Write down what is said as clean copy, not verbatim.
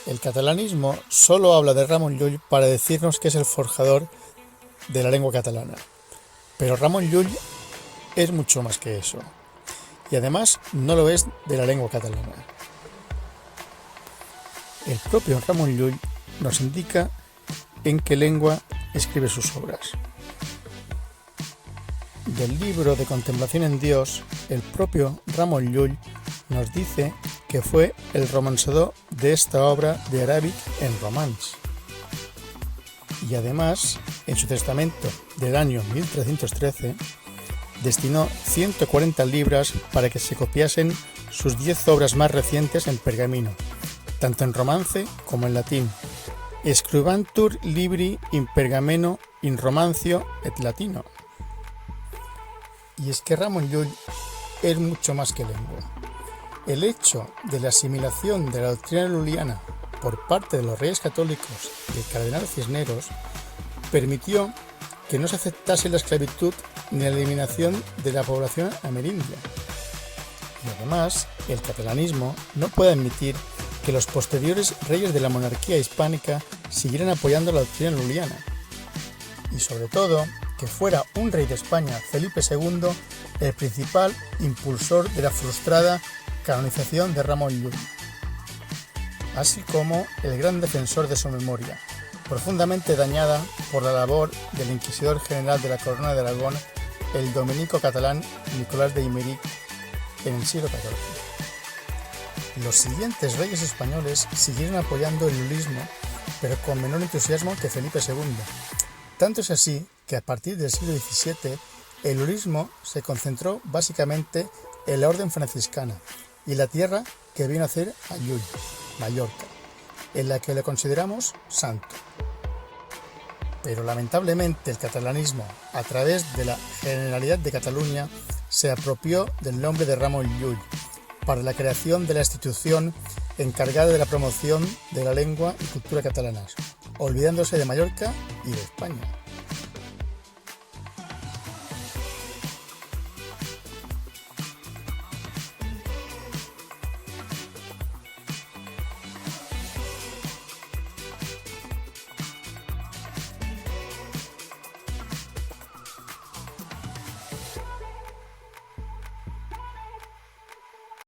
El catalanismo solo habla de Ramon Llull para decirnos que es el forjador de la lengua catalana. Pero Ramon Llull es mucho más que eso. Y además no lo es de la lengua catalana. El propio Ramon Llull nos indica en qué lengua escribe sus obras. Del libro de Contemplación en Dios, el propio Ramon Llull nos dice que fue el romanzador de esta obra de Arabic en romans. Y además, en su testamento del año 1313, destinó 140 libras para que se copiasen sus 10 obras más recientes en pergamino, tanto en romance como en latín. Scribantur libri in pergameno in romancio et latino. Y es que Ramon Llull es mucho más que lengua. El hecho de la asimilación de la doctrina lulliana por parte de los reyes católicos y el cardenal Cisneros permitió que no se aceptase la esclavitud ni la eliminación de la población amerindia. Y además, el catalanismo no puede admitir que los posteriores reyes de la monarquía hispánica siguieran apoyando la doctrina lulliana. Y sobre todo, que fuera un rey de España, Felipe II, el principal impulsor de la frustrada canonización de Ramon Llull, así como el gran defensor de su memoria, profundamente dañada por la labor del inquisidor general de la Corona de Aragón, el dominico catalán Nicolás de Aymeric, en el siglo XIV. Los siguientes reyes españoles siguieron apoyando el lullismo, pero con menor entusiasmo que Felipe II. Tanto es así que a partir del siglo XVII el lullismo se concentró básicamente en la orden franciscana y la tierra que vino a hacer a Llull, Mallorca, en la que le consideramos santo. Pero lamentablemente el catalanismo, a través de la Generalidad de Cataluña, se apropió del nombre de Ramon Llull para la creación de la institución encargada de la promoción de la lengua y cultura catalanas, olvidándose de Mallorca y de España.